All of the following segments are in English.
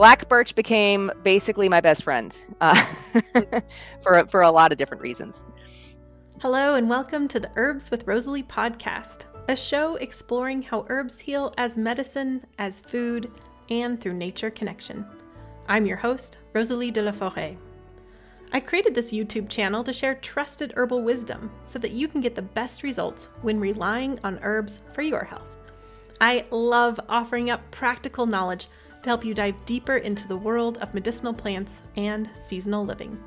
black birch became basically my best friend for a lot of different reasons. Hello and welcome to the Herbs with Rosalee podcast, a show exploring how herbs heal as medicine, as food, and through nature connection. I'm your host, Rosalee de la Forêt. I created this YouTube channel to share trusted herbal wisdom so that you can get the best results when relying on herbs for your health. I love offering up practical knowledge to help you dive deeper into the world of medicinal plants and seasonal living.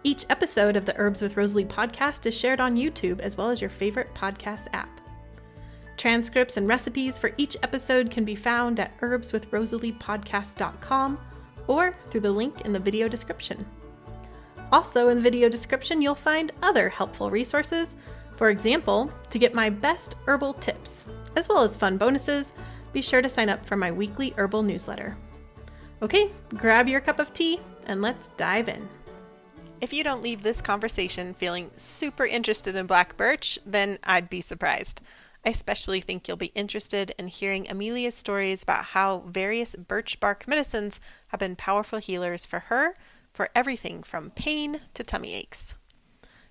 Each episode of the Herbs with Rosalee podcast is shared on YouTube as well as your favorite podcast app. Transcripts and recipes for each episode can be found at herbswithrosaleepodcast.com or through the link in the video description. Also in the video description, you'll find other helpful resources. For example, to get my best herbal tips, as well as fun bonuses, be sure to sign up for my weekly herbal newsletter. Okay, grab your cup of tea and let's dive in. If you don't leave this conversation feeling super interested in black birch, then I'd be surprised. I especially think you'll be interested in hearing Amelia's stories about how various birch bark medicines have been powerful healers for her, for everything from pain to tummy aches.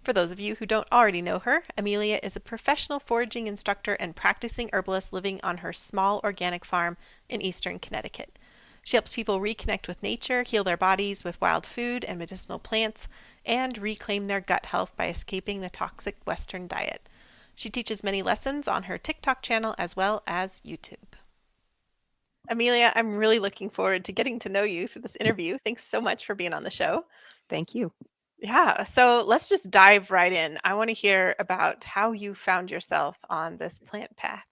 For those of you who don't already know her, Amelia is a professional foraging instructor and practicing herbalist living on her small organic farm in eastern Connecticut. She helps people reconnect with nature, heal their bodies with wild food and medicinal plants, and reclaim their gut health by escaping the toxic Western diet. She teaches many lessons on her TikTok channel as well as YouTube. Amelia, I'm really looking forward to getting to know you through this interview. Thanks so much for being on the show. Thank you. Yeah, so let's just dive right in. I want to hear about how you found yourself on this plant path.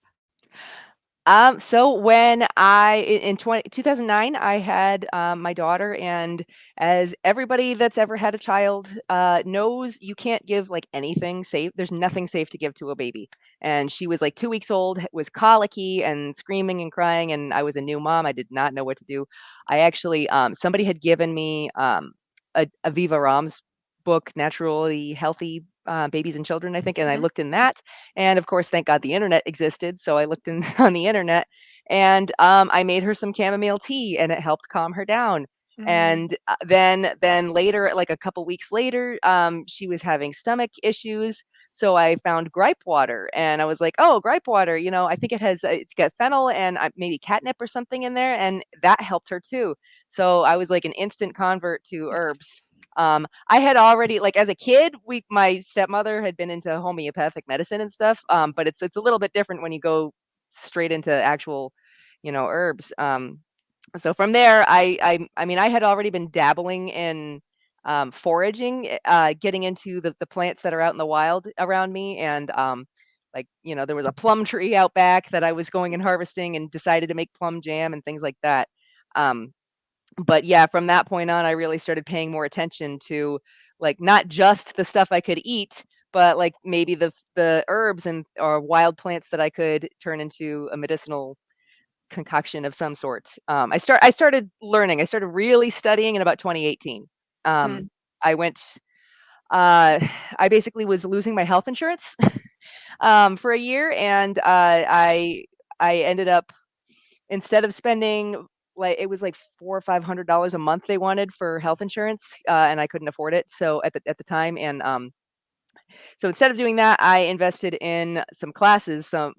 So when in 2009, I had my daughter, and as everybody that's ever had a child knows, you can't give like anything safe. There's nothing safe to give to a baby. And she was like 2 weeks old, was colicky and screaming and crying, and I was a new mom. I did not know what to do. I actually, somebody had given me a Viva Rom's book, Naturally Healthy Babies and Children, I think, and I looked in that, and of course, thank God the internet existed, so I looked in on the internet, and I made her some chamomile tea, and it helped calm her down. And then later, like a couple weeks later, she was having stomach issues, so I found gripe water, and I was like, oh, gripe water, I think it's got fennel and maybe catnip or something in there, and that helped her too. So I was like an instant convert to herbs. I had already, like, as a kid, my stepmother had been into homeopathic medicine and stuff. But it's a little bit different when you go straight into actual, herbs. So from there, I mean, I had already been dabbling in foraging, getting into the plants that are out in the wild around me. And there was a plum tree out back that I was going and harvesting and decided to make plum jam and things like that. But yeah, from that point on, I really started paying more attention to, like, not just the stuff I could eat, but like maybe the herbs or wild plants that I could turn into a medicinal concoction of some sort. I started learning. I started really studying in about 2018. I went. I basically was losing my health insurance for a year, and I ended up, instead of spending, like, it was like $400 or $500 a month they wanted for health insurance, and I couldn't afford it. So at the time, and so instead of doing that, I invested in some classes, some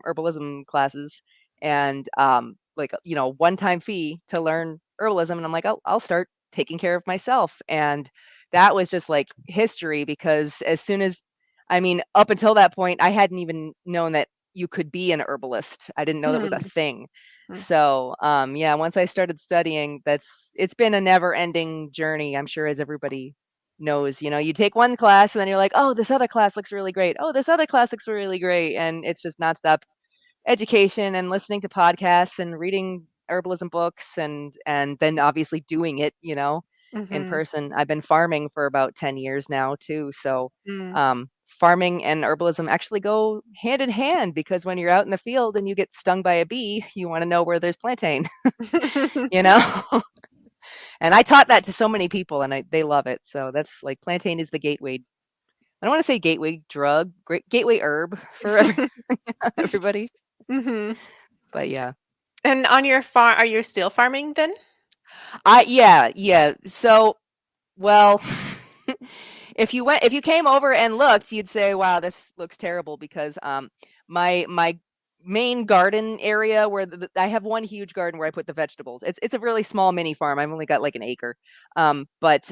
herbalism classes, and one-time fee to learn herbalism. And I'm like, I'll start taking care of myself, and that was just like history, because up until that point, I hadn't even known that you could be an herbalist. I didn't know that was a thing. So, once I started studying, it's been a never-ending journey. I'm sure, as everybody knows, you take one class and then you're like, oh, this other class looks really great. Oh, this other class looks really great. And it's just nonstop education and listening to podcasts and reading herbalism books, and then obviously doing it, in person. I've been farming for about 10 years now too. So, farming and herbalism actually go hand in hand, because when you're out in the field and you get stung by a bee, you want to know where there's plantain, and I taught that to so many people, and they love it. So that's like, plantain is the gateway. I don't want to say gateway drug, great gateway herb for everybody. But yeah. And on your farm, are you still farming then? Yeah. So, well, if you came over and looked, you'd say, "Wow, this looks terrible," because my main garden area where I have one huge garden where I put the vegetables. It's a really small mini farm. I've only got like an acre. But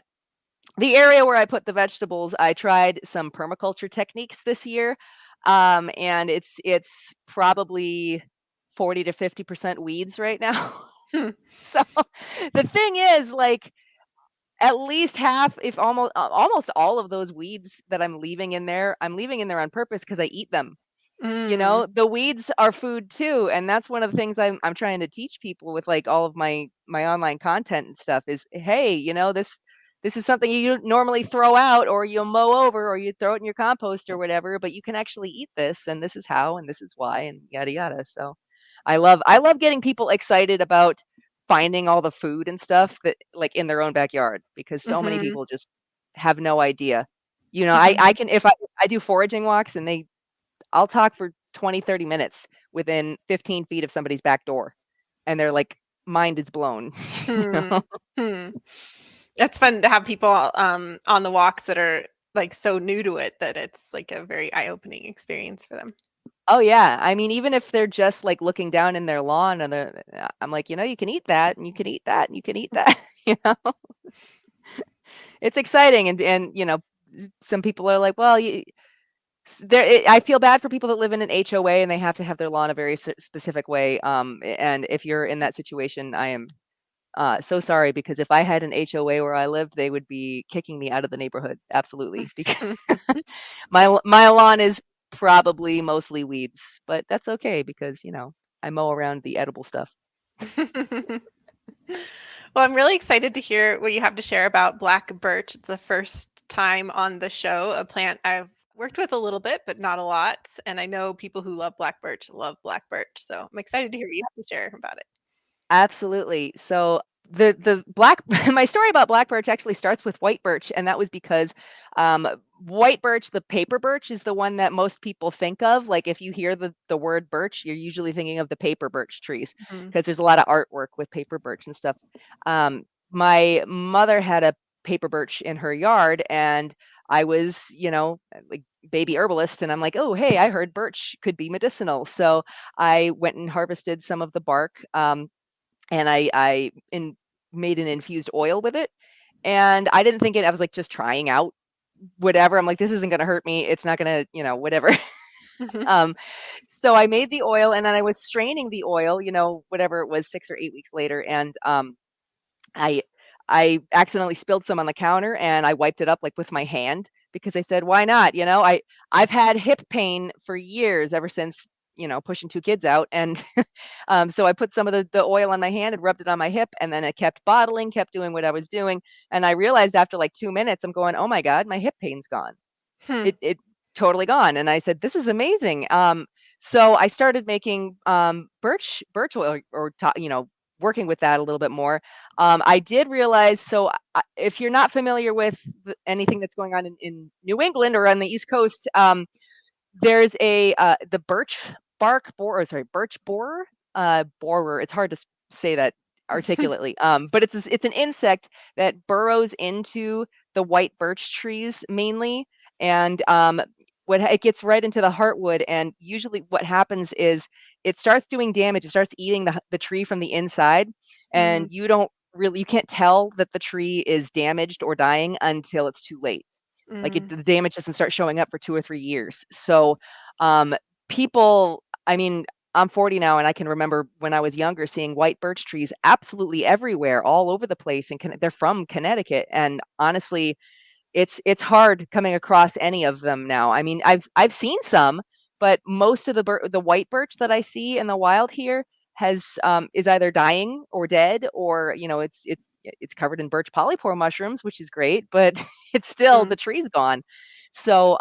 the area where I put the vegetables, I tried some permaculture techniques this year. And it's probably 40 to 50% weeds right now. Hmm. So the thing is, like, at least half, if almost all of those weeds that I'm leaving in there on purpose because I eat them. Mm. The weeds are food too, and that's one of the things I'm trying to teach people with, like, all of my online content and stuff is, hey, this is something you normally throw out or you mow over or you throw it in your compost or whatever, but you can actually eat this, and this is how and this is why and yada yada. So I love getting people excited about finding all the food and stuff that, like, in their own backyard, because so many Mhm. people just have no idea. I Mhm. can, if I do foraging walks and I'll talk for 20, 30 minutes within 15 feet of somebody's back door, and they're like, mind is blown. you Hmm. know? Hmm. It's fun to have people on the walks that are like so new to it that it's like a very eye-opening experience for them. Oh yeah. I mean, even if they're just like looking down in their lawn and I'm like, you can eat that and you can eat that and you can eat that. you know, it's exciting. And some people are like, well, I feel bad for people that live in an HOA and they have to have their lawn a very specific way. And if you're in that situation, I am so sorry, because if I had an HOA where I lived, they would be kicking me out of the neighborhood. Absolutely. Because my lawn is probably mostly weeds, but that's okay because, I mow around the edible stuff. Well, I'm really excited to hear what you have to share about black birch. It's the first time on the show, a plant I've worked with a little bit, but not a lot. And I know people who love black birch. So I'm excited to hear what you have to share about it. Absolutely. So the black my story about black birch actually starts with white birch, and that was because white birch, the paper birch, is the one that most people think of. Like, if you hear the word birch, you're usually thinking of the paper birch trees, Mhm. because there's a lot of artwork with paper birch and stuff. My mother had a paper birch in her yard, and I was, like, baby herbalist, and I'm like, oh, hey, I heard birch could be medicinal. So I went and harvested some of the bark. And I made an infused oil with it. And I didn't think it. I was like just trying out whatever. I'm like, this isn't going to hurt me. It's not going to, whatever. Mhm. um, so I made the oil, and then I was straining the oil, whatever it was, 6 or 8 weeks later, and I I accidentally spilled some on the counter, and I wiped it up, like, with my hand, because I said, "Why not?" I've had hip pain for years, ever since, pushing 2 kids out, and so I put some of the oil on my hand and rubbed it on my hip, and then I kept bottling, kept doing what I was doing, and I realized after, like, 2 minutes, I'm going, "Oh my god, my hip pain's gone." Hmm. It totally gone, and I said, "This is amazing." So I started making, birch oil, or working with that a little bit more. I did realize, so if you're not familiar with anything that's going on in New England or on the East Coast, there's the birch bark borer, sorry, birch borer, borer. It's hard to say that articulately. But it's an insect that burrows into the white birch trees mainly, and it gets right into the heartwood, and usually what happens is it starts doing damage. It starts eating the tree from the inside, and Mm. you can't tell that the tree is damaged or dying until it's too late. Like, Mm. the damage doesn't start showing up for 2 or 3 years. So, people, I mean, I'm 40 now, and I can remember when I was younger seeing white birch trees absolutely everywhere, all over the place, and they're from Connecticut, and honestly, it's hard coming across any of them now. I mean, I've seen some, but most of the white birch that I see in the wild here is either dying or dead, or it's covered in birch polypore mushrooms, which is great, but it's still, Mm. the tree's gone. So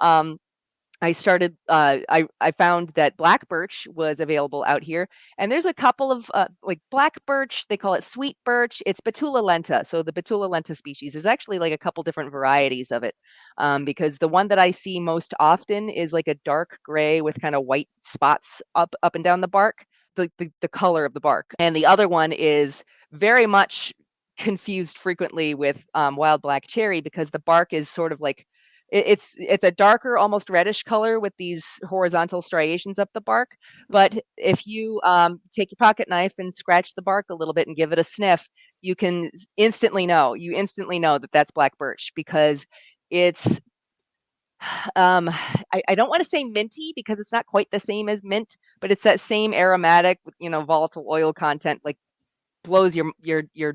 I found that black birch was available out here, and there's a couple of like black birch. They call it sweet birch. It's Betula lenta, so the Betula lenta species. There's actually like a couple different varieties of it, because the one that I see most often is like a dark gray with kind of white spots up and down the bark, the color of the bark, and the other one is very much confused frequently with wild black cherry because the bark is sort of like it's a darker, almost reddish color with these horizontal striations up the bark. But if you take your pocket knife and scratch the bark a little bit and give it a sniff, you can instantly know that that's black birch because it's I don't want to say minty because it's not quite the same as mint, but it's that same aromatic with volatile oil content, like blows your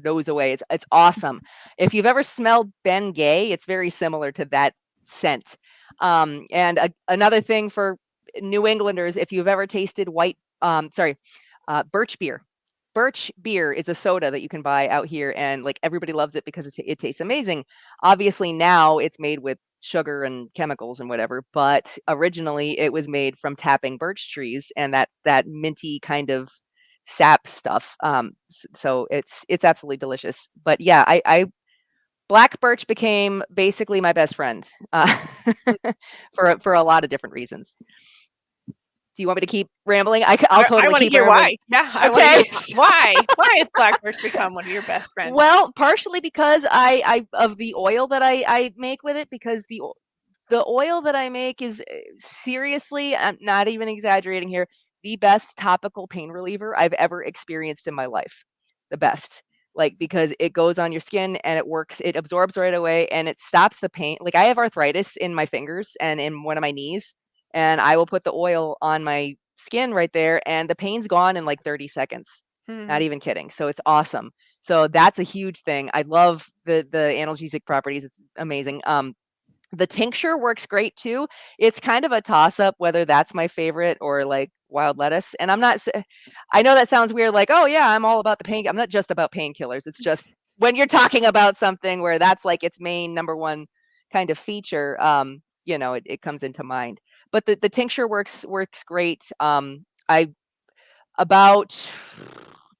nose away. It's awesome. If you've ever smelled Ben Gay, it's very similar to that scent. And another thing for New Englanders, if you've ever tasted birch beer. Birch beer is a soda that you can buy out here, and like everybody loves it because it tastes amazing. Obviously, now it's made with sugar and chemicals and whatever, but originally it was made from tapping birch trees and that minty kind of sap stuff. So it's absolutely delicious. But yeah, I black birch became basically my best friend for a lot of different reasons. Do you want me to keep rambling? I'll I totally want to keep hear rambling. why. Yeah, I want to Okay. hear why. Why has black birch become one of your best friends? Well, partially because I of the oil that I make with it, because the oil that I make is seriously, I'm not even exaggerating here, the best topical pain reliever I've ever experienced in my life. The best. Like, because it goes on your skin and it works, it absorbs right away and it stops the pain. Like, I have arthritis in my fingers and in one of my knees, and I will put the oil on my skin right there and the pain's gone in like 30 seconds. Not even kidding. So it's awesome. So that's a huge thing. I love the analgesic properties. It's amazing. The tincture works great too. It's kind of a toss up whether that's my favorite or like wild lettuce. And I know that sounds weird, like, oh yeah, I'm all about the pain. I'm not just about painkillers. It's just when you're talking about something where that's like its main number one kind of feature, it comes into mind. But the tincture works great. I about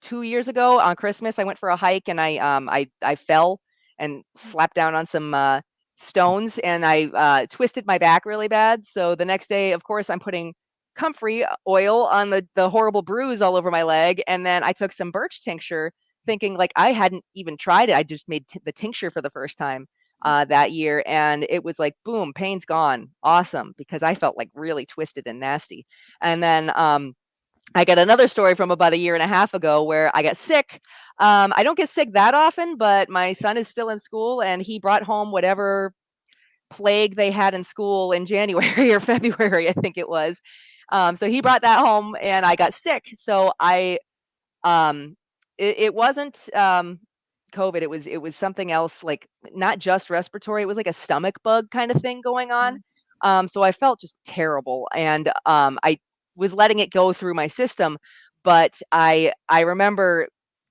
2 years ago on Christmas, I went for a hike and I fell and slapped down on some stones and I twisted my back really bad. So the next day, of course, I'm putting comfrey oil on the horrible bruise all over my leg, and then I took some birch tincture, thinking like I hadn't even tried it. I just made the tincture for the first time that year, and it was like boom, pain's gone, awesome, because I felt like really twisted and nasty. And then I got another story from about a year and a half ago where I got sick. I don't get sick that often, but my son is still in school and he brought home whatever plague they had in school in January or February, I think it was. So he brought that home and I got sick. So um, it wasn't COVID. It was something else, like not just respiratory. It was like a stomach bug kind of thing going on. So I felt just terrible, and I was letting it go through my system. But I remember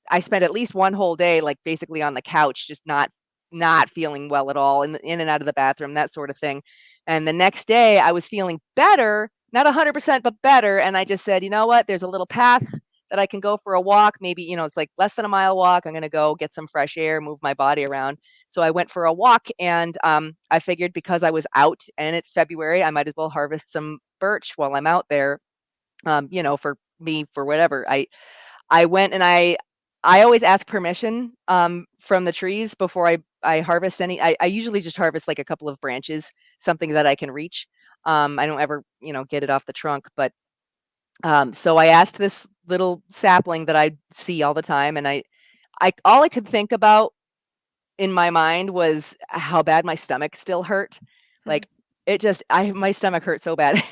I spent at least one whole day, like basically on the couch, just not feeling well at all, in and out of the bathroom, that sort of thing. And the next day, I was feeling better, not 100%, but better. And I just said, you know what? There's a little path that I can go for a walk. Maybe, it's like less than a mile walk. I'm going to go get some fresh air, move my body around. So I went for a walk, and I figured because I was out and it's February, I might as well harvest some birch while I'm out there, for me, for whatever. I went and I always ask permission from the trees before I harvest any. I usually just harvest like a couple of branches, something that I can reach. I don't ever, get it off the trunk, but so I asked this little sapling that I see all the time, and I all I could think about in my mind was how bad my stomach still hurt. Like my stomach hurt so bad,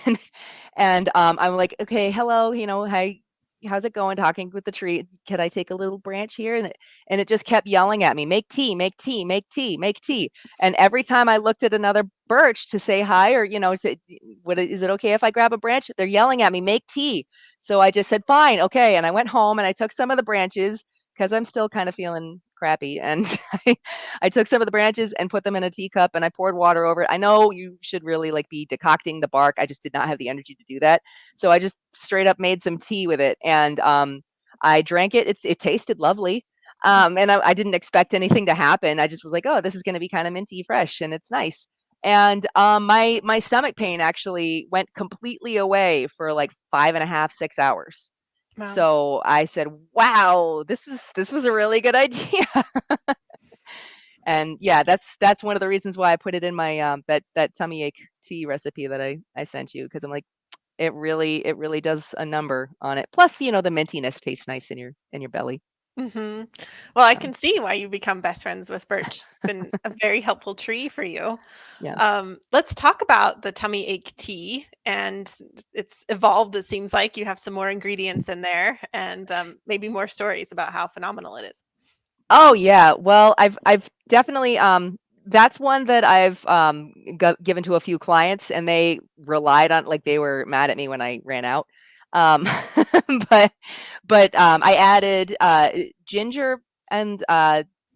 and I'm like, okay, hello, hi, how's it going? Talking with the tree. Could I take a little branch here? And it just kept yelling at me, make tea, make tea, make tea, make tea. And every time I looked at another birch to say hi, or say, is it okay if I grab a branch? They're yelling at me, make tea. So I just said, fine, okay. And I went home and I took some of the branches because I'm still kind of feeling crappy. And I took some of the branches and put them in a teacup and I poured water over it. I know you should really like be decocting the bark. I just did not have the energy to do that. So I just straight up made some tea with it, and I drank it. It tasted lovely. And I didn't expect anything to happen. I just was like, oh, this is going to be kind of minty fresh and it's nice. And my stomach pain actually went completely away for like 5.5, 6 hours. Wow. So I said, wow, this was a really good idea. And yeah, that's one of the reasons why I put it in my that tummy ache tea recipe that I sent you, because I'm like, it really does a number on it. Plus, you know, the mintiness tastes nice in your belly. Hmm. Well, I So can see why you become best friends with Birch. It's been a very helpful tree for you. yeah. Let's talk about the tummy ache tea, and it's evolved. It seems like you have some more ingredients in there, and maybe more stories about how phenomenal it is. Oh yeah. Well, I've definitely that's one that I've given to a few clients, and they relied on, like, they were mad at me when I ran out. Um but I added ginger and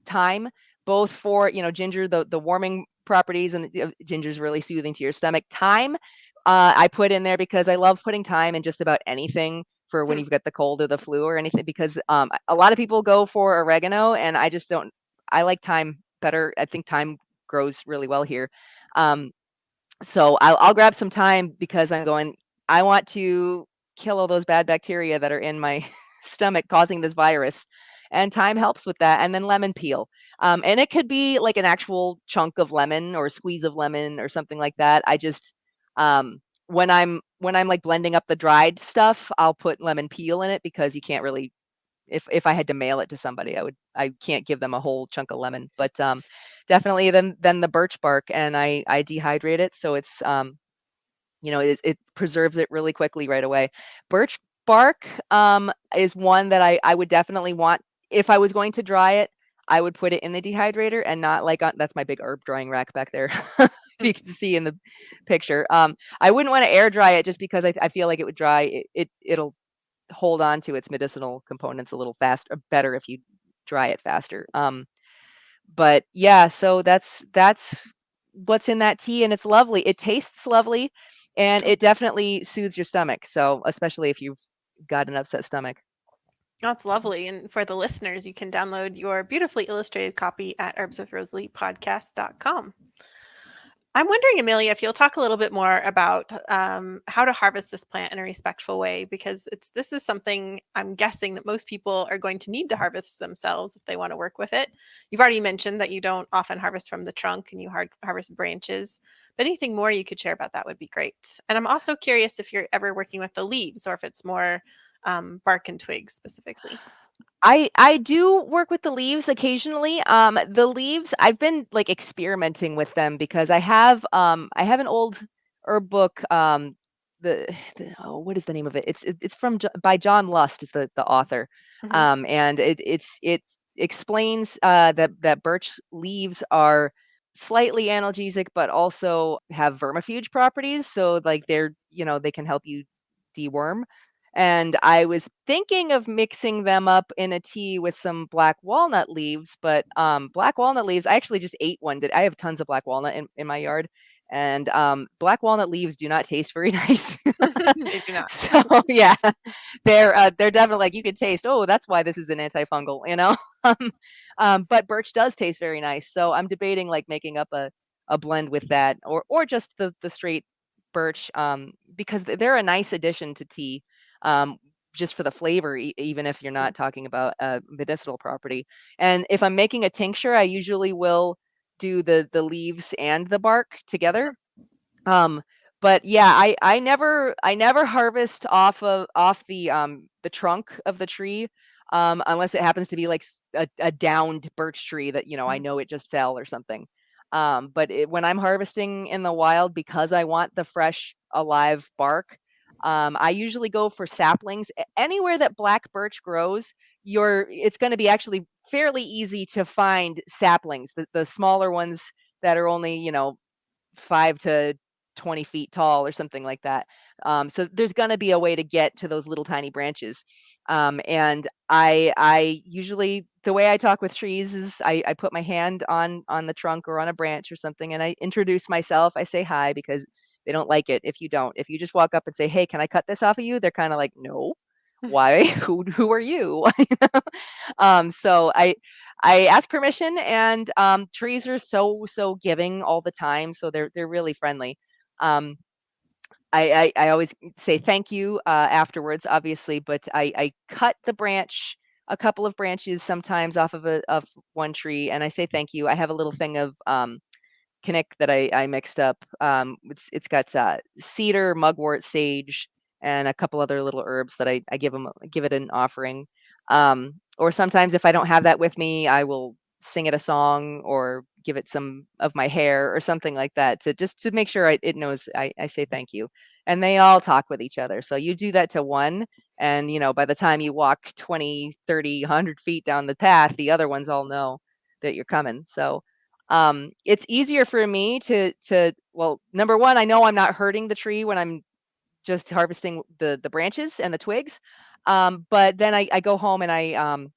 thyme, both for, you know, ginger, the warming properties, and ginger's really soothing to your stomach. Thyme, I put in there because I love putting thyme in just about anything for when Hmm. you've got the cold or the flu or anything, because a lot of people go for oregano, and I just don't. I like thyme better. I think thyme grows really well here. Um, so I'll grab some thyme because I'm going, I want to kill all those bad bacteria that are in my stomach causing this virus. And thyme helps with that. And then lemon peel. And it could be like an actual chunk of lemon or a squeeze of lemon or something like that. I just, when I'm like blending up the dried stuff, I'll put lemon peel in it, because you can't really, if I had to mail it to somebody, I can't give them a whole chunk of lemon. But definitely then the birch bark, and I dehydrate it, so it's you know, it preserves it really quickly right away. Birch bark is one that I would definitely want, if I was going to dry it. I would put it in the dehydrator and not like on, that's my big herb drying rack back there. If you can see in the picture. I wouldn't want to air dry it, just because I feel like it would dry it'll hold on to its medicinal components a little faster, better if you dry it faster. But yeah, so that's what's in that tea, and it's lovely. It tastes lovely, and it definitely soothes your stomach. So especially if you've got an upset stomach. That's lovely. And for the listeners, you can download your beautifully illustrated copy at herbswithrosalee.podcast.com. I'm wondering, Amelia, if you'll talk a little bit more about how to harvest this plant in a respectful way, because this is something I'm guessing that most people are going to need to harvest themselves if they want to work with it. You've already mentioned that you don't often harvest from the trunk and you harvest branches, but anything more you could share about that would be great. And I'm also curious if you're ever working with the leaves or if it's more bark and twigs specifically. I do work with the leaves occasionally. The leaves, I've been like experimenting with them, because I have an old herb book. Oh, what is the name of it? It's from by John Lust is the author. Hmm. And it explains that birch leaves are slightly analgesic, but also have vermifuge properties. So like they're, you know, they can help you deworm. And I was thinking of mixing them up in a tea with some black walnut leaves, but black walnut leaves, I actually just ate one. I have tons of black walnut in my yard, and black walnut leaves do not taste very nice. They do not. So yeah, they're definitely like, you could taste. Oh, that's why this is an antifungal, you know. um, but birch does taste very nice, so I'm debating like making up a blend with that, or just the straight birch, because they're a nice addition to tea, um, just for the flavor, even if you're not talking about a medicinal property. And if I'm making a tincture, I usually will do the leaves and the bark together. Um, but yeah, I never harvest off the trunk of the tree, unless it happens to be like a downed birch tree that, you know, I know it just fell or something. But when I'm harvesting in the wild, because I want the fresh alive bark, I usually go for saplings. Anywhere that black birch grows, it's going to be actually fairly easy to find saplings, the smaller ones that are only, you know, 5 to 20 feet tall or something like that. So there's going to be a way to get to those little tiny branches. And I usually, the way I talk with trees is I put my hand on the trunk or on a branch or something, and I introduce myself. I say hi, because they don't like it if you don't. If you just walk up and say, "Hey, can I cut this off of you?" They're kind of like, "No, why? Who are you?" So I ask permission, and trees are so giving all the time, so they're really friendly. Um, I always say thank you afterwards, obviously, but I cut the branch, a couple of branches sometimes off of one tree, and I say thank you. I have a little thing of Kinnick that I mixed up. It's got cedar, mugwort, sage, and a couple other little herbs that I give it an offering. Or sometimes if I don't have that with me, I will sing it a song or give it some of my hair or something like that to just to make sure it knows I say thank you. And they all talk with each other. So you do that to one, and by the time you walk 20, 30, 100 feet down the path, the other ones all know that you're coming. So it's easier for me well, number one, I know I'm not hurting the tree when I'm just harvesting the branches and the twigs. But then I go home and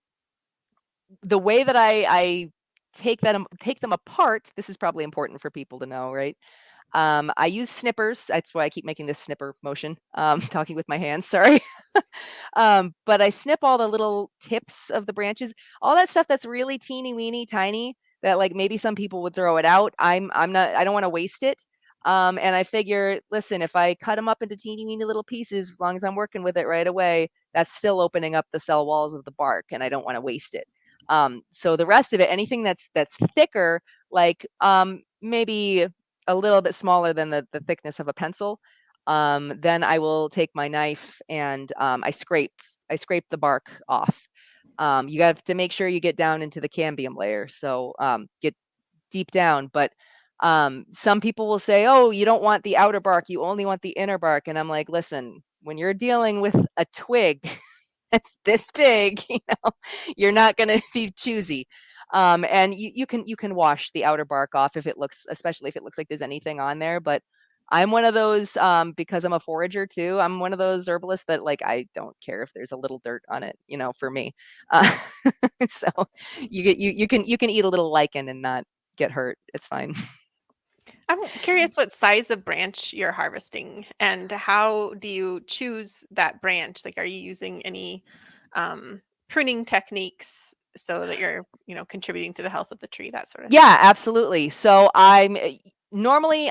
the way that I take them apart, this is probably important for people to know, right? I use snippers. That's why I keep making this snipper motion, talking with my hands, sorry. But I snip all the little tips of the branches, all that stuff that's really teeny weeny tiny that like maybe some people would throw it out. I'm not, I don't want to waste it. And I figure, listen, if I cut them up into teeny weeny little pieces, as long as I'm working with it right away, that's still opening up the cell walls of the bark, and I don't want to waste it. So the rest of it, anything that's thicker, like maybe a little bit smaller than the thickness of a pencil, then I will take my knife and I scrape the bark off. You have to make sure you get down into the cambium layer, so get deep down. But some people will say, "Oh, you don't want the outer bark; you only want the inner bark." And I'm like, "Listen, when you're dealing with a twig that's this big, you're not going to be choosy." And you can wash the outer bark off if it looks, especially if it looks like there's anything on there. But I'm one of those, because I'm a forager too. I'm one of those herbalists that like I don't care if there's a little dirt on it, for me. Uh, so you can eat a little lichen and not get hurt. It's fine. I'm curious what size of branch you're harvesting and how do you choose that branch? Like, are you using any pruning techniques so that you're, contributing to the health of the tree, that sort of thing? Yeah, absolutely. So I'm normally,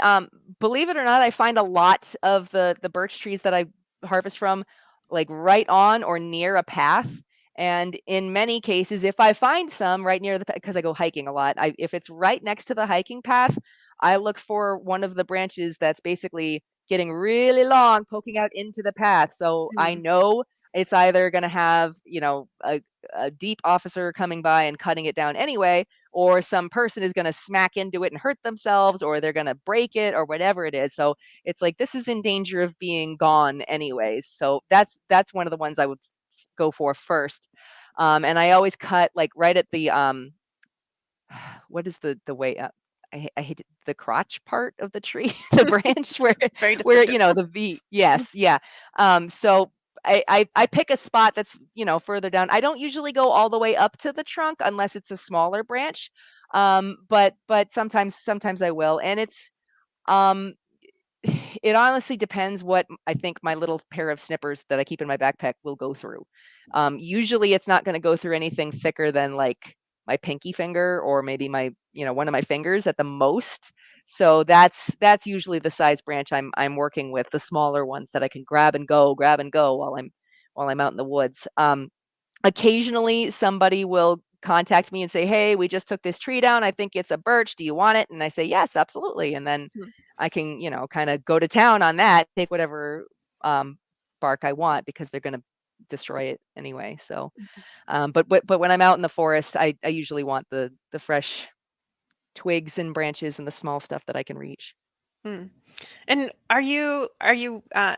believe it or not, I find a lot of the birch trees that I harvest from, like right on or near a path. And in many cases, if I find some right near because I go hiking a lot, if it's right next to the hiking path, I look for one of the branches that's basically getting really long, poking out into the path. So I Mhm. know it's either going to have, a deep officer coming by and cutting it down anyway, or some person is going to smack into it and hurt themselves, or they're going to break it, or whatever it is. So it's like this is in danger of being gone anyways. So that's one of the ones I would go for first. And I always cut like right at the what is the way up? I hate the crotch part of the tree, the branch Very where descriptive. the V. Yes, yeah. So I pick a spot that's further down. I don't usually go all the way up to the trunk unless it's a smaller branch. But sometimes I will, and um it honestly depends what I think my little pair of snippers that I keep in my backpack will go through. Usually it's not going to go through anything thicker than like my pinky finger or maybe my, one of my fingers at the most. So that's usually the size branch I'm working with, the smaller ones that I can grab and go while I'm out in the woods. Occasionally somebody will contact me and say, "Hey, we just took this tree down. I think it's a birch. Do you want it?" And I say, "Yes, absolutely." And then Mhm. I can, kind of go to town on that, take whatever bark I want because they're going to destroy it anyway. So, but when I'm out in the forest, I usually want the fresh twigs and branches and the small stuff that I can reach. Mm. And are you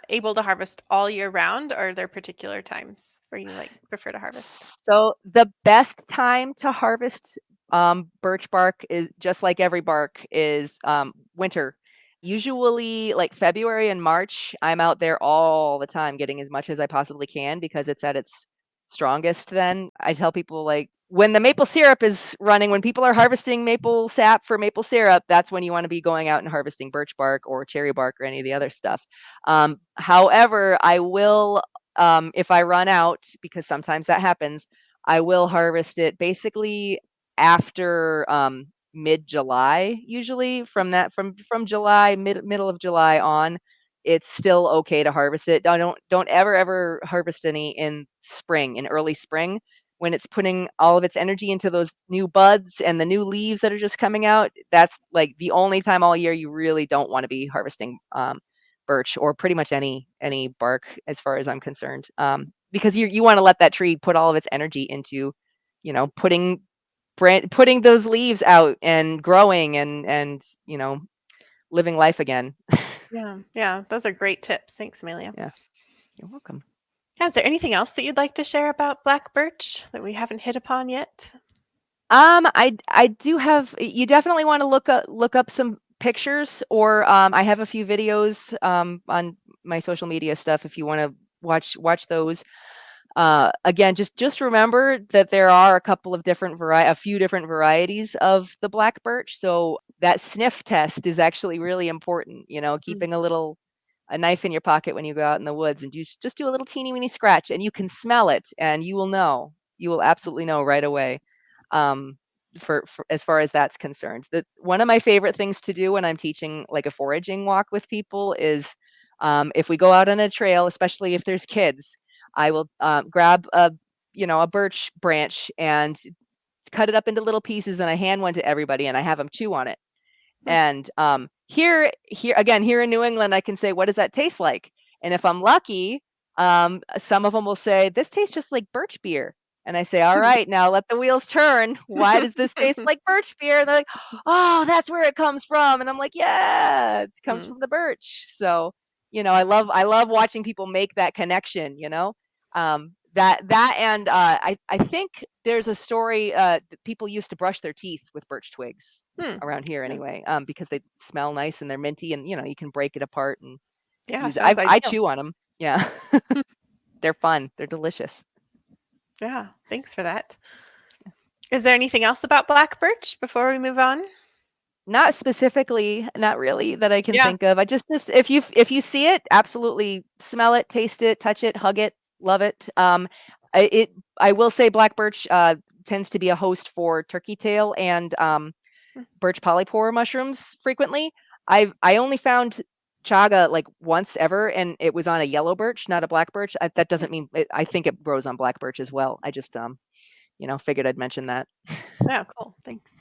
able to harvest all year round, or are there particular times where you like prefer to harvest? So the best time to harvest birch bark is just like every bark is winter. Usually like February and March, I'm out there all the time getting as much as I possibly can because it's at its strongest then. I tell people like when the maple syrup is running, when people are harvesting maple sap for maple syrup, that's when you want to be going out and harvesting birch bark or cherry bark or any of the other stuff. However, I will if I run out, because sometimes that happens, I will harvest it basically after mid-July, usually from July, middle of July on. it's still okay to harvest it. Don't ever harvest any in early spring, when it's putting all of its energy into those new buds and the new leaves that are just coming out. That's like the only time all year you really don't want to be harvesting birch, or pretty much any bark, as far as I'm concerned, because you want to let that tree put all of its energy into, putting those leaves out and growing and living life again. Yeah, those are great tips. Thanks, Amelia. Yeah, you're welcome. Yeah, is there anything else that you'd like to share about black birch that we haven't hit upon yet? I do have. You definitely want to look up some pictures, or I have a few videos on my social media stuff if you want to watch those. Again, just remember that there are a few different varieties of the black birch. So that sniff test is actually really important. Mm. Keeping a knife in your pocket when you go out in the woods, and just do a little teeny weeny scratch, and you can smell it, and you will know. You will absolutely know right away. Um, for as far as that's concerned, that one of my favorite things to do when I'm teaching like a foraging walk with people is, if we go out on a trail, especially if there's kids, I will grab a birch branch and cut it up into little pieces, and I hand one to everybody, and I have them chew on it. Mm. And here again, here in New England, I can say, what does that taste like? And if I'm lucky, some of them will say, this tastes just like birch beer. And I say, all right, now let the wheels turn. Why does this taste like birch beer? And they're like, oh, that's where it comes from. And I'm like, yeah, it comes Mm. from the birch. So, I love watching people make that connection, that and I think there's a story that people used to brush their teeth with birch twigs Hmm. around here Yeah. anyway, because they smell nice and they're minty, and you can break it apart and Yeah, use it. sounds I ideal. chew on them. Yeah. They're fun. They're delicious. Yeah, thanks for that. Is there anything else about black birch before we move on? Not specifically, not really, that I can Yeah. think of. I just if you see it, absolutely smell it, taste it, touch it, hug it, love it. I will say black birch tends to be a host for turkey tail and Mm. birch polypore mushrooms frequently. I only found chaga like once ever, and it was on a yellow birch, not a black birch. That doesn't mean I think it grows on black birch as well. I just figured I'd mention that. Yeah, cool. Thanks.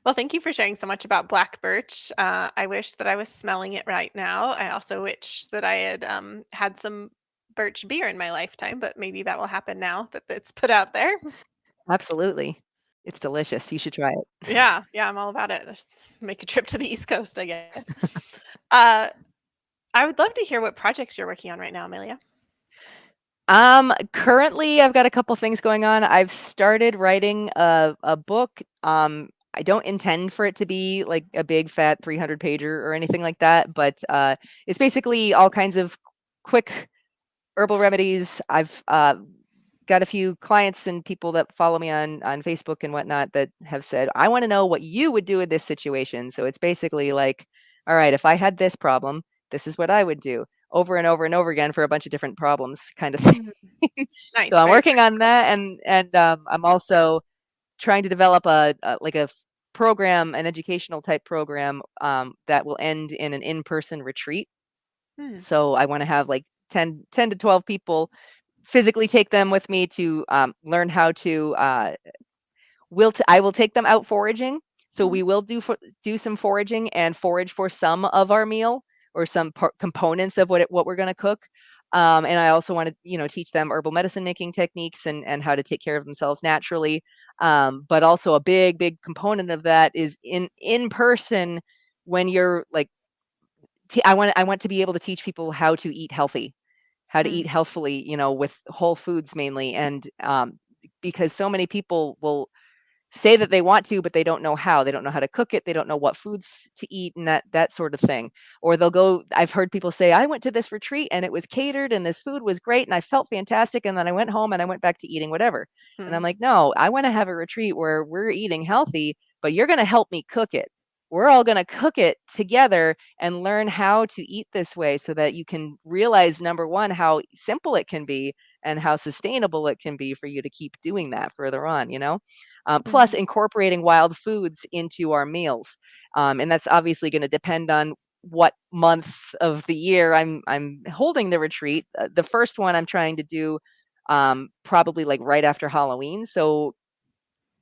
Well, thank you for sharing so much about black birch. I wish that I was smelling it right now. I also wish that I had had some birch beer in my lifetime, but maybe that will happen now that it's put out there. Absolutely, it's delicious. You should try it. Yeah, I'm all about it. Let's make a trip to the East Coast, I guess. Uh, I would love to hear what projects you're working on right now, Amelia. Currently I've got a couple things going on. I've started writing a book. I don't intend for it to be like a big fat 300 pager or anything like that, but it's basically all kinds of quick herbal remedies. I've got a few clients and people that follow me on Facebook and whatnot that have said, I want to know what you would do in this situation. So it's basically like, all right, if I had this problem, this is what I would do, over and over and over again for a bunch of different problems, kind of thing. Mhm. So Nice, I'm very working on practical. that, and I'm also trying to develop a program, an educational type program, that will end in an in-person retreat. Hmm. So I want to have like 10 to 12 people, physically take them with me to learn how to I will take them out foraging. So Mhm. we will do some foraging and forage for some of our meal, or some components of what we're going to cook. And I also want to teach them herbal medicine making techniques, and how to take care of themselves naturally. But also a big component of that is in person, when you're like I want to be able to teach people how to eat healthy, how to Mm. eat healthfully, with whole foods mainly. And because so many people will say that they want to, but they don't know how. They don't know how to cook it. They don't know what foods to eat, and that sort of thing. Or they'll go. I've heard people say, "I went to this retreat and it was catered and this food was great and I felt fantastic, and then I went home and I went back to eating whatever." And I'm Mm. like, "No, I want to have a retreat where we're eating healthy, but you're going to help me cook it. We're all going to cook it together and learn how to eat this way, so that you can realize, number one, how simple it can be and how sustainable it can be for you to keep doing that further on. Plus Mhm. incorporating wild foods into our meals. And that's obviously going to depend on what month of the year I'm holding the retreat. The first one I'm trying to do probably like right after Halloween. So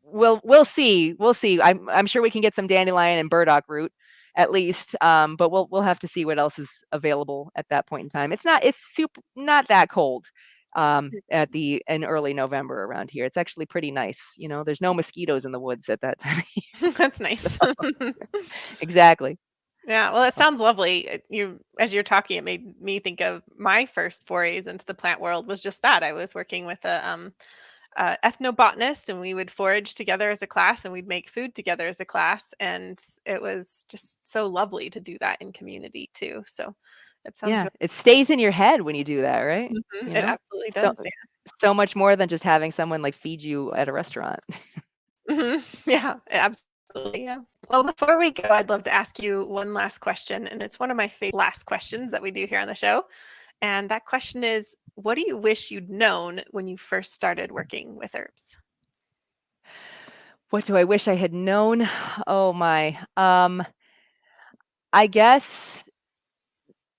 we'll see. We'll see. I'm sure we can get some dandelion and burdock root at least. But we'll have to see what else is available at that point in time. It's not that cold in early November around here. It's actually pretty nice. There's no mosquitoes in the woods at that time. That's So, nice. exactly. Yeah, well, it sounds lovely. As you're talking, it made me think of my first forays into the plant world was just that. I was working with a ethnobotanist, and we would forage together as a class, and we'd make food together as a class, and it was just so lovely to do that in community too. So it sounds Yeah, it stays in your head when you do that, right? really, You it know? absolutely So does. so much more than just having someone, like, feed you at a restaurant. Yeah, absolutely. Yeah. Well, before we go, I'd love to ask you one last question, and it's one of my favorite last questions that we do here on the show. And that question is, what do you wish you'd known when you first started working with herbs? What do I wish I had known? Oh my. I guess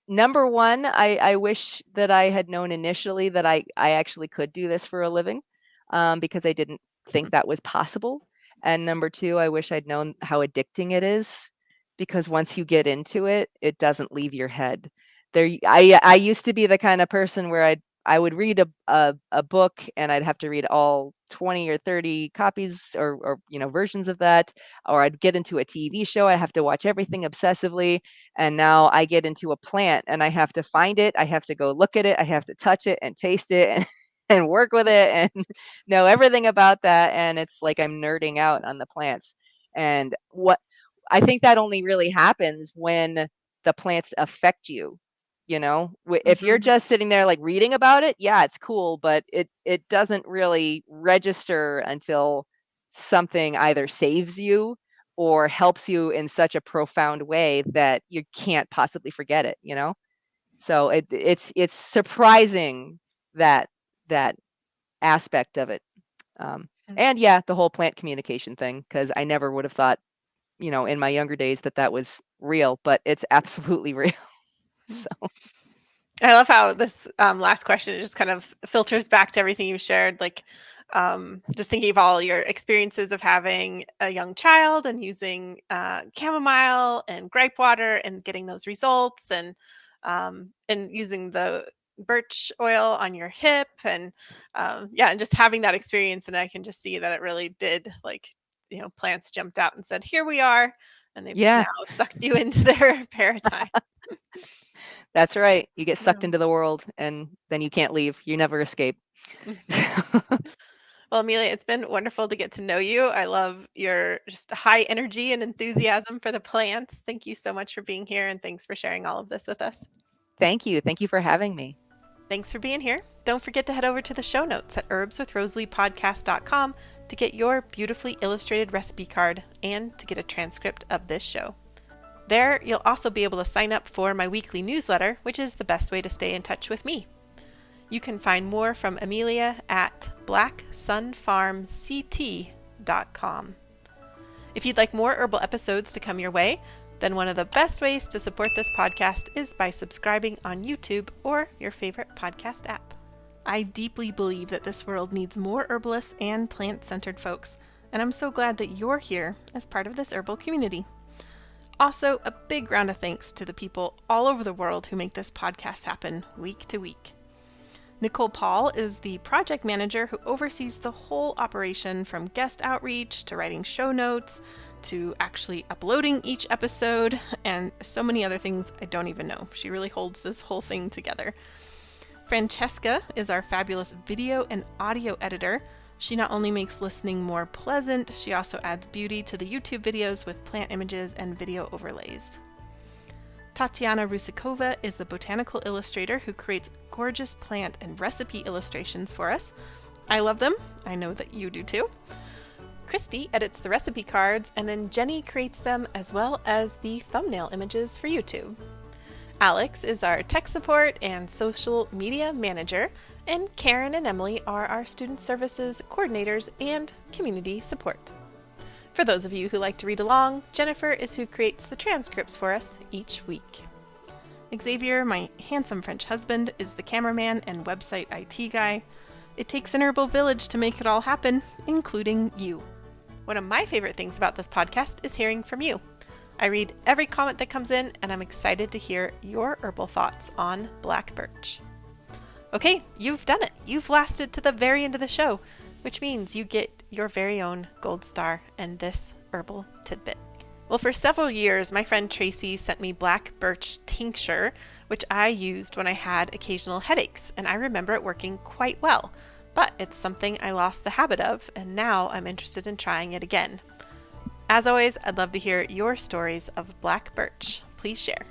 number 1, I wish that I had known initially that I actually could do this for a living, because I didn't think that was possible. And number 2, I wish I'd known how addicting it is, because once you get into it, it doesn't leave your head. I used to be the kind of person where I would read a book, and I'd have to read all 20 or 30 copies or versions of that, or I'd get into a TV show, I have to watch everything obsessively. And now I get into a plant and I have to find it. I have to go look at it. I have to touch it and taste it and, and work with it and know everything about that. And it's like I'm nerding out on the plants. And what I think that only really happens when the plants affect you. If you're Mhm. just sitting there like reading about it, yeah, it's cool, but it doesn't really register until something either saves you or helps you in such a profound way that you can't possibly forget it. So it's surprising that that aspect of it. And yeah, the whole plant communication thing, because I never would have thought, in my younger days that was real, but it's absolutely real. Mhm. So I love how this last question just kind of filters back to everything you shared. Like, just thinking of all your experiences of having a young child and using chamomile and gripe water and getting those results, and using the birch oil on your hip, and yeah, and just having that experience. And I can just see that it really did, like, plants jumped out and said, "Here we are," and they've now yeah, sucked you into their paradigm. that's right. You get sucked Yeah. into the world and then you can't leave. You never escape. Well, Amelia, it's been wonderful to get to know you. I love your just high energy and enthusiasm for the plants. Thank you so much for being here, and thanks for sharing all of this with us. Thank you. Thank you for having me. Thanks for being here. Don't forget to head over to the show notes at herbswithrosalieepodcast.com to get your beautifully illustrated recipe card and to get a transcript of this show. There, you'll also be able to sign up for my weekly newsletter, which is the best way to stay in touch with me. You can find more from Amelia at blacksunfarmct.com. If you'd like more herbal episodes to come your way, then one of the best ways to support this podcast is by subscribing on YouTube or your favorite podcast app. I deeply believe that this world needs more herbalists and plant-centered folks, and I'm so glad that you're here as part of this herbal community. Also, a big round of thanks to the people all over the world who make this podcast happen week to week. Nicole Paul is the project manager who oversees the whole operation, from guest outreach to writing show notes to actually uploading each episode, and so many other things I don't even know. She really holds this whole thing together. Francesca is our fabulous video and audio editor. She not only makes listening more pleasant, she also adds beauty to the YouTube videos with plant images and video overlays. Tatiana Rusikova is the botanical illustrator who creates gorgeous plant and recipe illustrations for us. I love them. I know that you do too. Christy edits the recipe cards, and then Jenny creates them as well as the thumbnail images for YouTube. Alex is our tech support and social media manager, and Karen and Emily are our student services coordinators and community support. For those of you who like to read along, Jennifer is who creates the transcripts for us each week. Xavier, my handsome French husband, is the cameraman and website IT guy. It takes an herbal village to make it all happen, including you. One of my favorite things about this podcast is hearing from you. I read every comment that comes in, and I'm excited to hear your herbal thoughts on black birch. Okay, you've done it. You've lasted to the very end of the show, which means you get your very own gold star and this herbal tidbit. Well, for several years, my friend Tracy sent me black birch tincture, which I used when I had occasional headaches, and I remember it working quite well. But it's something I lost the habit of, and now I'm interested in trying it again. As always, I'd love to hear your stories of black birch. Please share.